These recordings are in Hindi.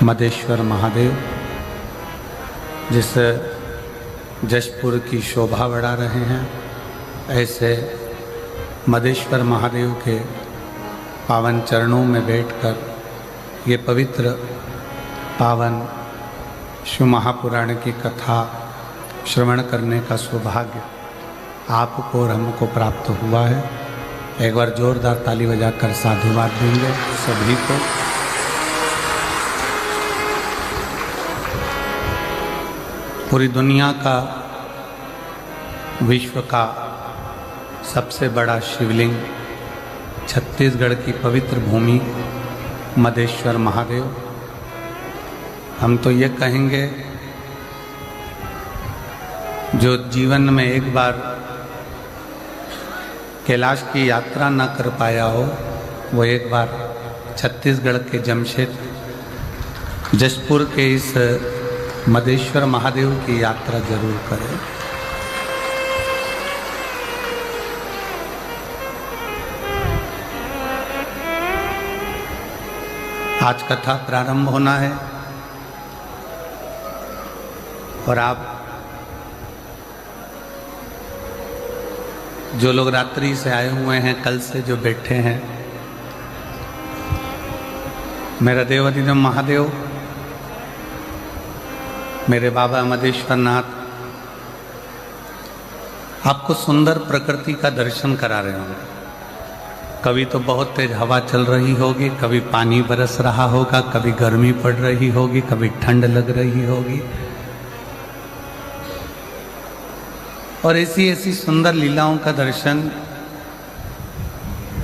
मदेश्वर महादेव जिस जशपुर की शोभा बढ़ा रहे हैं, ऐसे मदेश्वर महादेव के पावन चरणों में बैठकर ये पवित्र पावन शिव महापुराण की कथा श्रवण करने का सौभाग्य आपको और हमको प्राप्त हुआ है। एक बार जोरदार ताली बजाकर साधुवाद देंगे सभी को। पूरी दुनिया का, विश्व का सबसे बड़ा शिवलिंग, छत्तीसगढ़ की पवित्र भूमि मदेश्वर महादेव। हम तो ये कहेंगे, जो जीवन में एक बार कैलाश की यात्रा न कर पाया हो, वो एक बार छत्तीसगढ़ के जमशेद जशपुर के इस मदेश्वर महादेव की यात्रा जरूर करें। आज कथा प्रारंभ होना है और आप जो लोग रात्रि से आए हुए हैं, कल से जो बैठे हैं, मेरा देवाधिदेव महादेव, मेरे बाबा मदेश्वर नाथ आपको सुंदर प्रकृति का दर्शन करा रहे होंगे। कभी तो बहुत तेज हवा चल रही होगी, कभी पानी बरस रहा होगा, कभी गर्मी पड़ रही होगी, कभी ठंड लग रही होगी, और ऐसी ऐसी सुंदर लीलाओं का दर्शन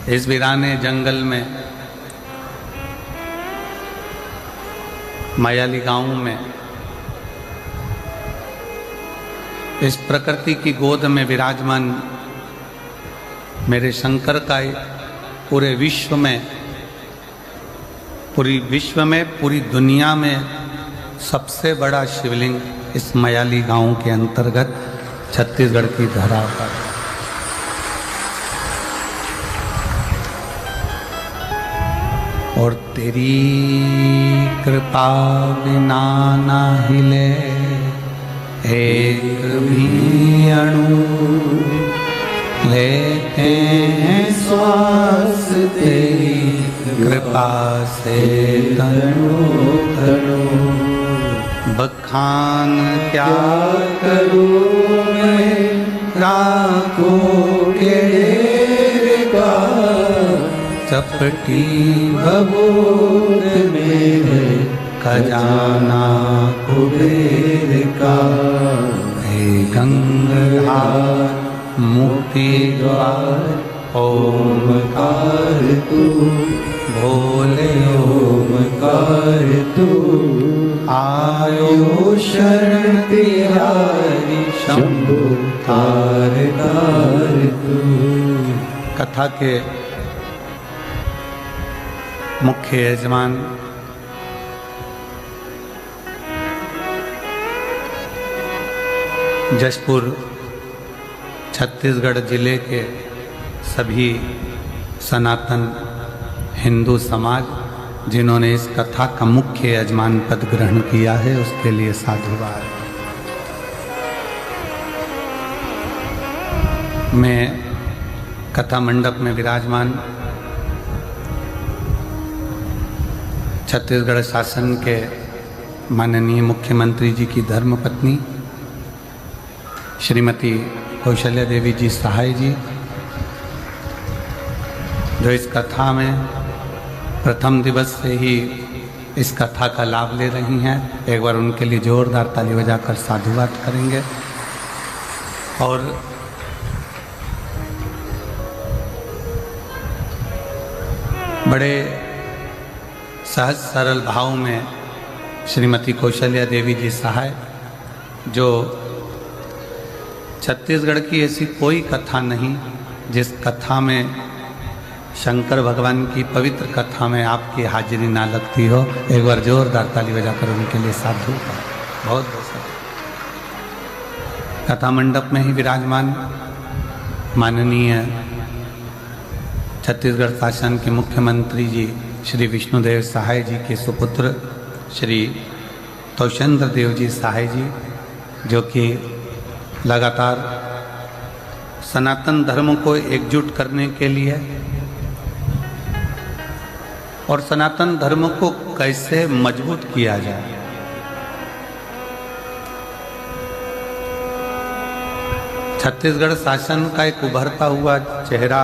इस वीराने जंगल में, मायाली गांव में, इस प्रकृति की गोद में विराजमान मेरे शंकर का पूरे विश्व में, पूरी दुनिया में सबसे बड़ा शिवलिंग इस मायाली गांव के अंतर्गत छत्तीसगढ़ की धरा पर। और तेरी कृपा बिना ना हिले एक भी अणु, लेते हैं श्वास तेरी कृपा से तनु तनु। बखान क्या करूं मैं राखो के का, चपटी भभूत में खजाना कुबेर का। हे गंगाधार मुक्ति द्वार ओमकार तू, भोले ओमकार तू। आयो शरण तिहारी शंभु तार तार तू। कथा के मुख्य यजमान जशपुर छत्तीसगढ़ जिले के सभी सनातन हिंदू समाज, जिन्होंने इस कथा का मुख्य यजमान पद ग्रहण किया है, उसके लिए साधुवाद। मैं कथा मंडप में विराजमान छत्तीसगढ़ शासन के माननीय मुख्यमंत्री जी की धर्मपत्नी श्रीमती कौशल्या देवी जी सहाय जी, जो इस कथा में प्रथम दिवस से ही इस कथा का लाभ ले रही हैं, एक बार उनके लिए जोरदार ताली बजाकर साधुवाद करेंगे। और बड़े सहज सरल भाव में श्रीमती कौशल्या देवी जी सहाय, जो छत्तीसगढ़ की ऐसी कोई कथा नहीं जिस कथा में, शंकर भगवान की पवित्र कथा में आपकी हाजिरी ना लगती हो। एक बार जोरदार ताली बजाकर उनके लिए साधु का बहुत बहुत। कथा मंडप में ही विराजमान माननीय छत्तीसगढ़ शासन के मुख्यमंत्री जी श्री विष्णुदेव सहाय जी के सुपुत्र श्री तोषेंद्र देव जी सहाय जी, जो कि लगातार सनातन धर्म को एकजुट करने के लिए और सनातन धर्म को कैसे मजबूत किया जाए, छत्तीसगढ़ शासन का एक उभरता हुआ चेहरा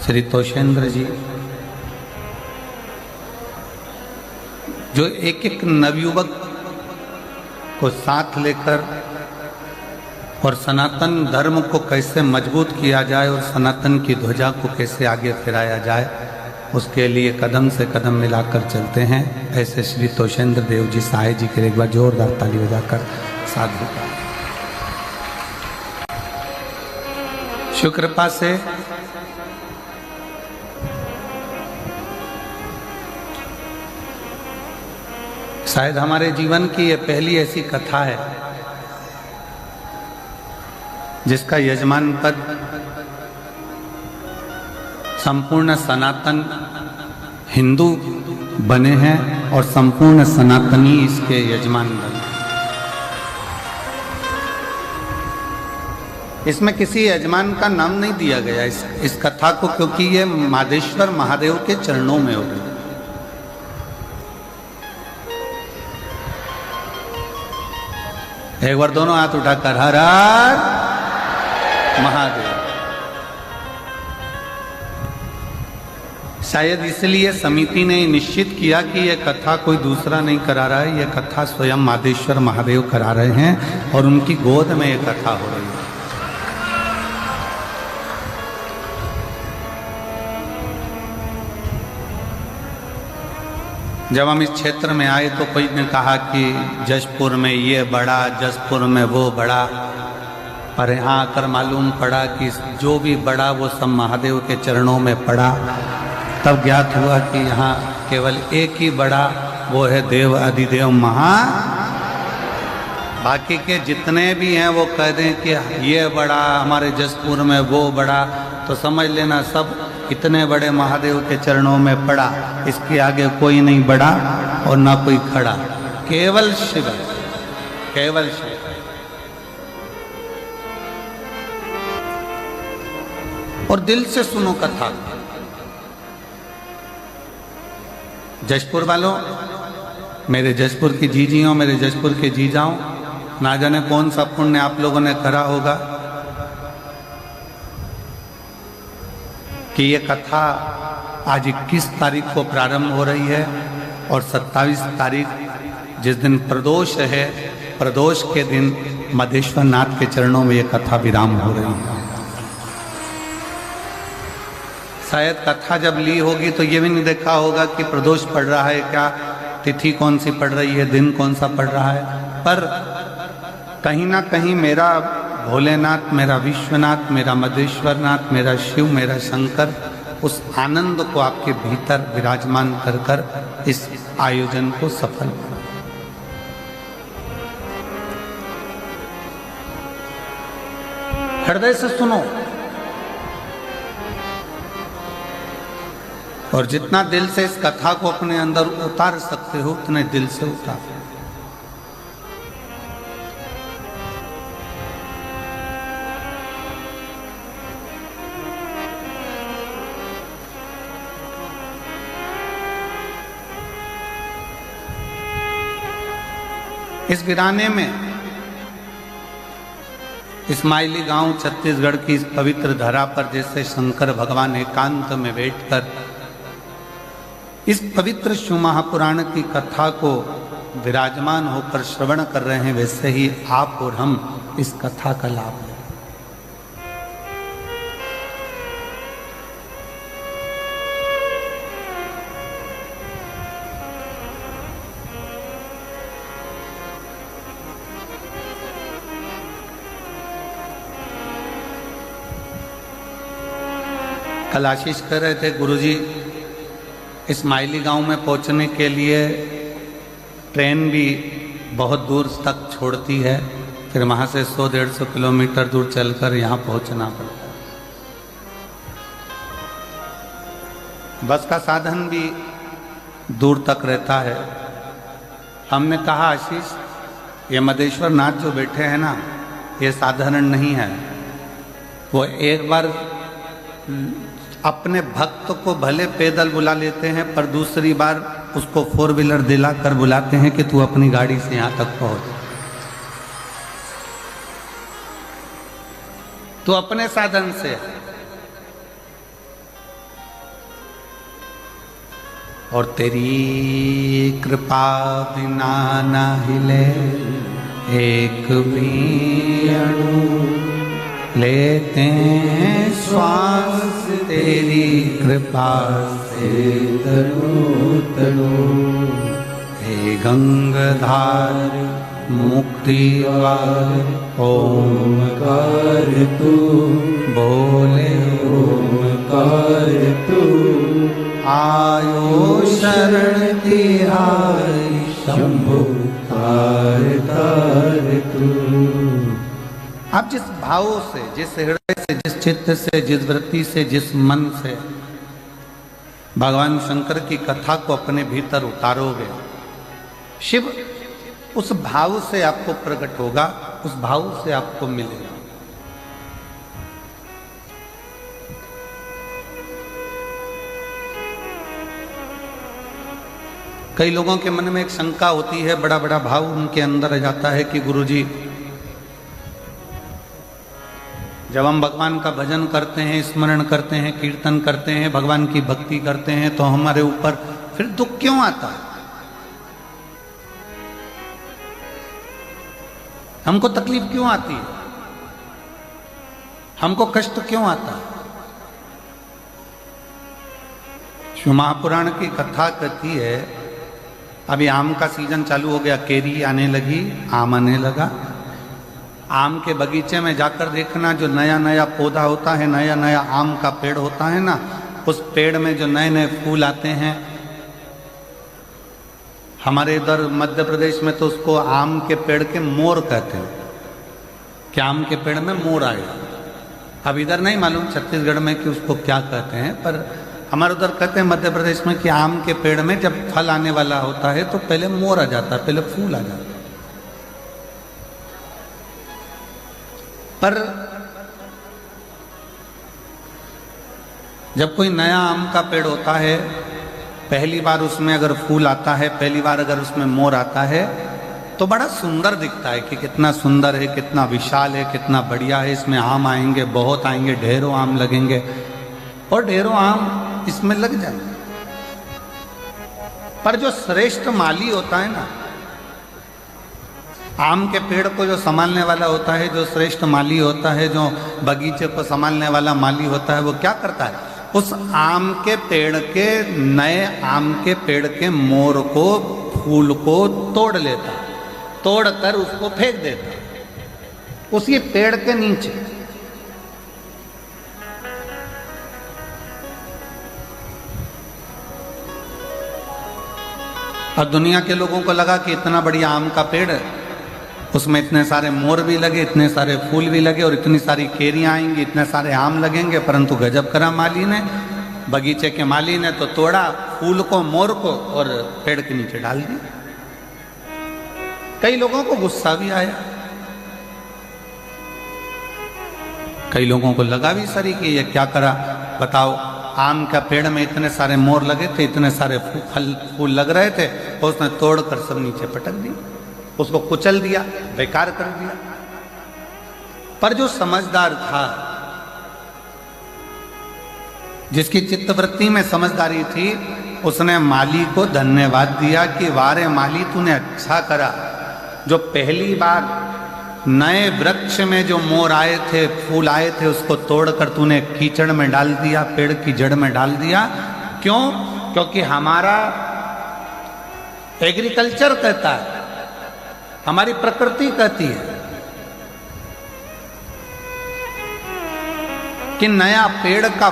श्री तोषेंद्र जी, जो एक एक नवयुवक को साथ लेकर और सनातन धर्म को कैसे मजबूत किया जाए और सनातन की ध्वजा को कैसे आगे फहराया जाए, उसके लिए कदम से कदम मिलाकर चलते हैं। ऐसे श्री तोषेंद्र देव जी सहाय जी के एक बार जोरदार ताली बजाकर साथ देता है। शिव कृपा से शायद हमारे जीवन की ये पहली ऐसी कथा है जिसका यजमान पद संपूर्ण सनातन हिंदू बने हैं और संपूर्ण सनातनी इसके यजमान बने। इसमें किसी यजमान का नाम नहीं दिया गया इस कथा को, क्योंकि ये मादेश्वर महादेव के चरणों में हो गई। एक बार दोनों हाथ उठाकर हर हर महादेव। शायद इसलिए समिति ने निश्चित किया कि यह कथा कोई दूसरा नहीं करा रहा है, यह कथा स्वयं मादेश्वर महादेव करा रहे हैं और उनकी गोद में यह कथा हो रही है। जब हम इस क्षेत्र में आए तो कोई ने कहा कि जशपुर में ये बड़ा, जशपुर में वो बड़ा, पर यहाँ आकर मालूम पड़ा कि जो भी बड़ा वो सब महादेव के चरणों में पड़ा। तब ज्ञात हुआ कि यहाँ केवल एक ही बड़ा, वो है देव अधिदेव महा। बाकी के जितने भी हैं वो कह दें कि ये बड़ा, हमारे जशपुर में वो बड़ा, तो समझ लेना सब इतने बड़े महादेव के चरणों में पड़ा। इसके आगे कोई नहीं बड़ा और ना कोई खड़ा, केवल शिव, केवल शिव। और दिल से सुनो कथा। जशपुर वालों, मेरे जशपुर की जीजियों, मेरे जशपुर के जीजाओं, ना जाने कौन सा पुण्य आप लोगों ने करा होगा कि ये कथा आज 21 तारीख को प्रारंभ हो रही है और 27 तारीख जिस दिन प्रदोष है, प्रदोष के दिन मादेश्वर नाथ के चरणों में ये कथा विराम हो रही है। शायद कथा जब ली होगी तो ये भी नहीं देखा होगा कि प्रदोष पड़ रहा है क्या, तिथि कौन सी पड़ रही है, दिन कौन सा पड़ रहा है, पर कहीं ना कहीं मेरा भोलेनाथ, मेरा विश्वनाथ, मेरा मदेश्वर नाथ, मेरा शिव, मेरा शंकर उस आनंद को आपके भीतर विराजमान कर कर इस आयोजन को सफल करा। हृदय से सुनो और जितना दिल से इस कथा को अपने अंदर उतार सकते हो उतने दिल से उतारो। इस वीराने में इस्माइली गांव छत्तीसगढ़ की इस पवित्र धरा पर जैसे शंकर भगवान एकांत में बैठकर इस पवित्र शिव महापुराण की कथा को विराजमान होकर श्रवण कर रहे हैं, वैसे ही आप और हम इस कथा का लाभ लें। कल आशीष कर रहे थे गुरुजी, इस्माइली गांव में पहुंचने के लिए ट्रेन भी बहुत दूर तक छोड़ती है, फिर वहां से 100-150 किलोमीटर दूर चलकर यहाँ पहुंचना पड़ता है। बस का साधन भी दूर तक रहता है, हमने कहा आशीष, ये मदेश्वर नाथ जो बैठे हैं ना, ये साधारण नहीं है। वो एक बार अपने भक्त को भले पैदल बुला लेते हैं, पर दूसरी बार उसको 4 व्हीलर दिला कर बुलाते हैं कि तू अपनी गाड़ी से यहां तक पहुंच। तू अपने साधन से, और तेरी कृपा बिना न हिले एक भी अणु, लेते हैं श्वास तेरी कृपा से तनु तनु। हे गंगाधार मुक्तिवार ओमकार तू, बोले ओमकार तू। आयो शरण तिहारी शंभु तार तार तू। आप जिस भाव से, जिस हृदय से, जिस चित्त से, जिस वृत्ति से, जिस मन से भगवान शंकर की कथा को अपने भीतर उतारोगे, शिव उस भाव से आपको प्रकट होगा, उस भाव से आपको मिलेगा। कई लोगों के मन में एक शंका होती है, बड़ा बड़ा भाव उनके अंदर आ जाता है कि गुरुजी, जब हम भगवान का भजन करते हैं, स्मरण करते हैं, कीर्तन करते हैं, भगवान की भक्ति करते हैं, तो हमारे ऊपर फिर दुख क्यों आता है? हमको तकलीफ क्यों आती है? हमको कष्ट क्यों आता है? शिव महापुराण की कथा कहती है, अभी आम का सीजन चालू हो गया, केरी आने लगी, आम आने लगा। आम के बगीचे में जाकर देखना, जो नया नया पौधा होता है, नया नया आम का पेड़ होता है ना, उस पेड़ में जो नए नए फूल आते हैं, हमारे इधर मध्य प्रदेश में तो उसको आम के पेड़ के मोर कहते हैं, कि आम के पेड़ में मोर आए। अब इधर नहीं मालूम छत्तीसगढ़ में कि उसको क्या कहते हैं, पर हमारे उधर कहते हैं मध्य प्रदेश में कि आम के पेड़ में जब फल आने वाला होता है तो पहले मोर आ जाता है, पहले फूल आ जाता है। पर जब कोई नया आम का पेड़ होता है, पहली बार उसमें अगर फूल आता है, पहली बार अगर उसमें मोर आता है, तो बड़ा सुंदर दिखता है कि कितना सुंदर है, कितना विशाल है, कितना बढ़िया है, इसमें आम आएंगे, बहुत आएंगे, ढेरों आम लगेंगे और ढेरों आम इसमें लग जाएंगे। पर जो श्रेष्ठ माली होता है ना, आम के पेड़ को जो संभालने वाला होता है, जो श्रेष्ठ माली होता है, जो बगीचे को संभालने वाला माली होता है, वो क्या करता है? उस आम के पेड़ के, नए आम के पेड़ के मोर को, फूल को तोड़ लेता है, तोड़कर उसको फेंक देता है उसी पेड़ के नीचे। और दुनिया के लोगों को लगा कि इतना बढ़िया आम का पेड़ है, उसमें इतने सारे मोर भी लगे, इतने सारे फूल भी लगे और इतनी सारी केरियां आएंगी, इतने सारे आम लगेंगे। परंतु गजब करा माली ने, बगीचे के माली ने तो तोड़ा फूल को, मोर को, और पेड़ के नीचे डाल दिया। कई लोगों को गुस्सा भी आया, कई लोगों को लगा भी सरी कि ये क्या करा, बताओ, आम का पेड़ में इतने सारे मोर लगे थे, इतने सारे फूल लग रहे थे, और उसने तोड़कर सब नीचे पटक दिया, उसको कुचल दिया, बेकार कर दिया। पर जो समझदार था, जिसकी चित्तवृत्ति में समझदारी थी, उसने माली को धन्यवाद दिया कि वारे माली, तूने अच्छा करा, जो पहली बार नए वृक्ष में जो मोर आए थे, फूल आए थे, उसको तोड़कर तूने कीचड़ में डाल दिया, पेड़ की जड़ में डाल दिया। क्यों? क्योंकि हमारा एग्रीकल्चर कहता है, हमारी प्रकृति कहती है कि नया पेड़ का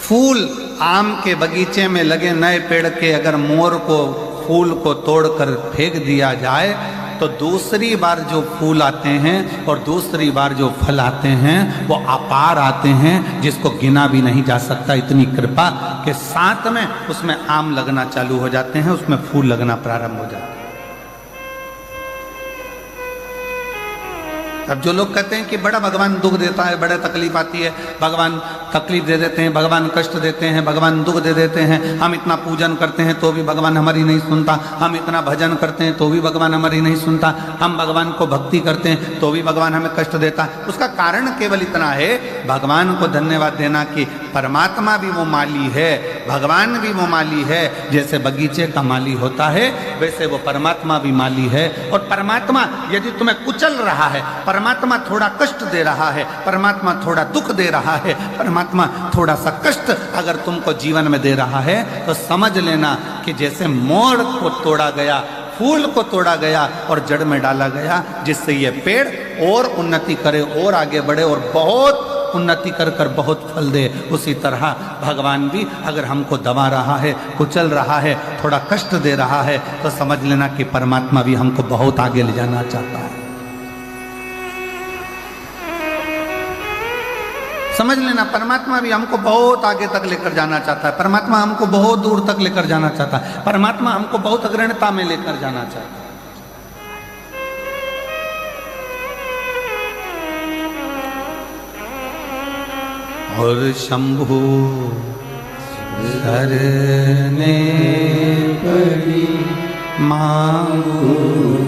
फूल, आम के बगीचे में लगे नए पेड़ के अगर मोर को, फूल को तोड़कर फेंक दिया जाए, तो दूसरी बार जो फूल आते हैं और दूसरी बार जो फल आते हैं, वो अपार आते हैं, जिसको गिना भी नहीं जा सकता। इतनी कृपा के साथ में उसमें आम लगना चालू हो जाते हैं, उसमें फूल लगना प्रारंभ हो जाते हैं। अब जो लोग कहते हैं कि बड़ा भगवान दुख देता है, बड़ा तकलीफ आती है, भगवान तकलीफ दे देते हैं, भगवान कष्ट देते हैं, भगवान दुख दे देते हैं, हम इतना पूजन करते हैं तो भी भगवान हमारी नहीं सुनता, हम इतना भजन करते हैं तो भी भगवान हमारी नहीं सुनता, हम भगवान को भक्ति करते हैं तो भी भगवान हमें कष्ट देता है। उसका कारण केवल इतना है, भगवान को धन्यवाद देना कि परमात्मा भी वो माली है, भगवान भी वो माली है। जैसे बगीचे का माली होता है वैसे वो परमात्मा भी माली है। और परमात्मा यदि तुम्हें कुचल रहा है, परमात्मा थोड़ा कष्ट दे रहा है, परमात्मा थोड़ा दुख दे रहा है, परमात्मा थोड़ा सा कष्ट अगर तुमको जीवन में दे रहा है तो समझ लेना कि जैसे मोड़ को तोड़ा गया, फूल को तोड़ा गया और जड़ में डाला गया, जिससे ये पेड़ और उन्नति करे और आगे बढ़े और बहुत उन्नति कर कर बहुत फल दे, उसी तरह भगवान भी अगर हमको दबा रहा है, कुचल रहा है, थोड़ा कष्ट दे रहा है तो समझ लेना कि परमात्मा भी हमको बहुत आगे ले जाना चाहता है। समझ लेना परमात्मा भी हमको बहुत आगे तक लेकर जाना चाहता है, परमात्मा हमको बहुत दूर तक लेकर जाना चाहता है, परमात्मा हमको बहुत अग्रणता में लेकर जाना चाहता है। और शंभु शरणे पड़ी मांगू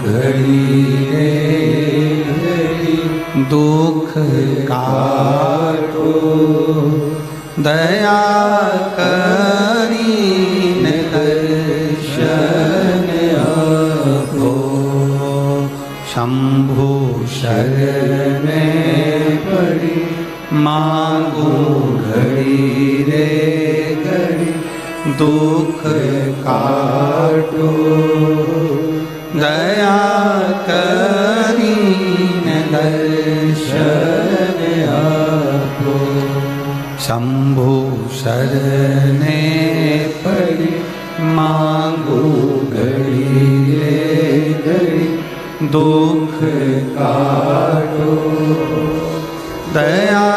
घड़ी रे घड़ी, दुख काटो दया करीन दर्शन आपो। शंभु शरणे पड़ी मांगो घड़ी रे घड़ी, दुख काटो दया करीन दर्शन आपो। शंभु शरणे पड़ी मांगो घड़ी रे घड़ी, दुख काटो दया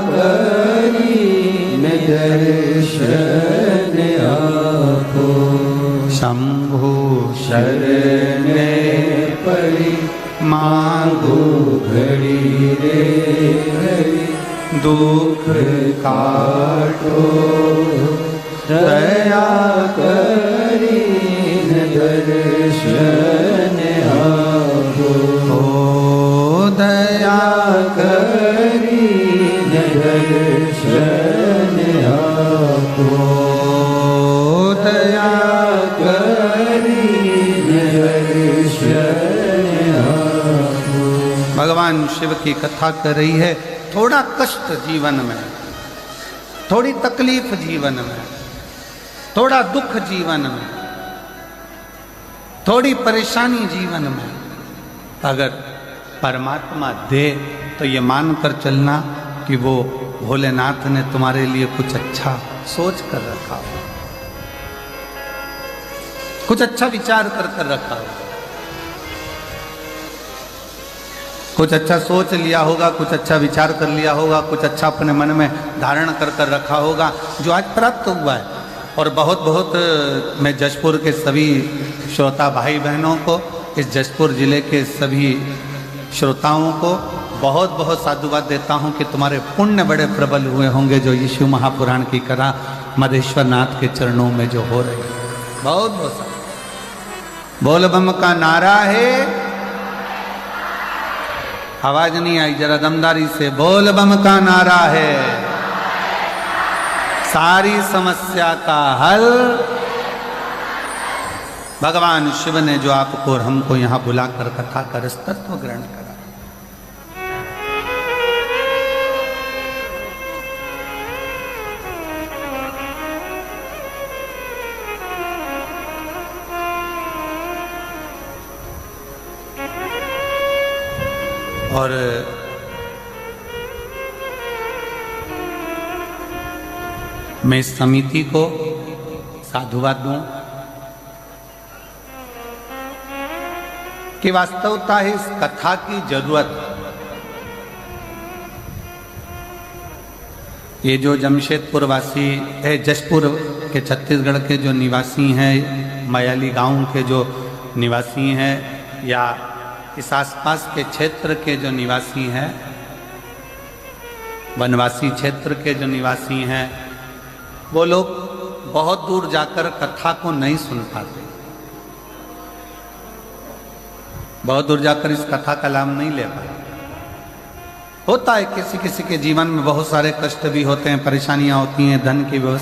करीन दर्शन आपो। शंभु शरणे पड़ी मांगो घड़ी रे घड़ी, दुख काटो दया करीन दर्शन आपो। ओ दया करीन दर्शन आपो, दया करीन दर्शन आपो। भगवान शिव की कथा कर रही है। थोड़ा कष्ट जीवन में, थोड़ी तकलीफ जीवन में, थोड़ा दुख जीवन में, थोड़ी परेशानी जीवन में अगर परमात्मा दे तो ये मानकर चलना कि वो भोलेनाथ ने तुम्हारे लिए कुछ अच्छा सोच कर रखा हो, कुछ अच्छा विचार कर रखा हो, कुछ अच्छा सोच लिया होगा, कुछ अच्छा विचार कर लिया होगा, कुछ अच्छा अपने मन में धारण कर रखा होगा जो आज प्राप्त हुआ है। और बहुत बहुत मैं जशपुर के सभी श्रोता भाई बहनों को, इस जशपुर जिले के सभी श्रोताओं को बहुत बहुत साधुवाद देता हूँ कि तुम्हारे पुण्य बड़े प्रबल हुए होंगे जो यीशु महापुराण की कथा मधेश्वर नाथ के चरणों में जो हो रही है। बहुत बहुत बोल बम का नारा है। आवाज नहीं आई, जरा दमदारी से बोल बम का नारा है। सारी समस्या का हल भगवान शिव ने जो आपको और हमको यहाँ बुलाकर कथा कर इस तत्व ग्रहण करा। और मैं इस समिति को साधुवाद दूं कि वास्तवता है इस कथा की जरूरत। ये जो जमशेदपुर वासी है, जशपुर के छत्तीसगढ़ के जो निवासी हैं, मयाली गांव के जो निवासी हैं, या इस आसपास के क्षेत्र के जो निवासी हैं, वनवासी क्षेत्र के जो निवासी हैं, वो लोग बहुत दूर जाकर कथा को नहीं सुन पाते, बहुत दूर जाकर इस कथा का लाभ नहीं ले पाते। होता है किसी किसी के जीवन में बहुत सारे कष्ट भी होते हैं, परेशानियां होती हैं, धन की व्यवस्था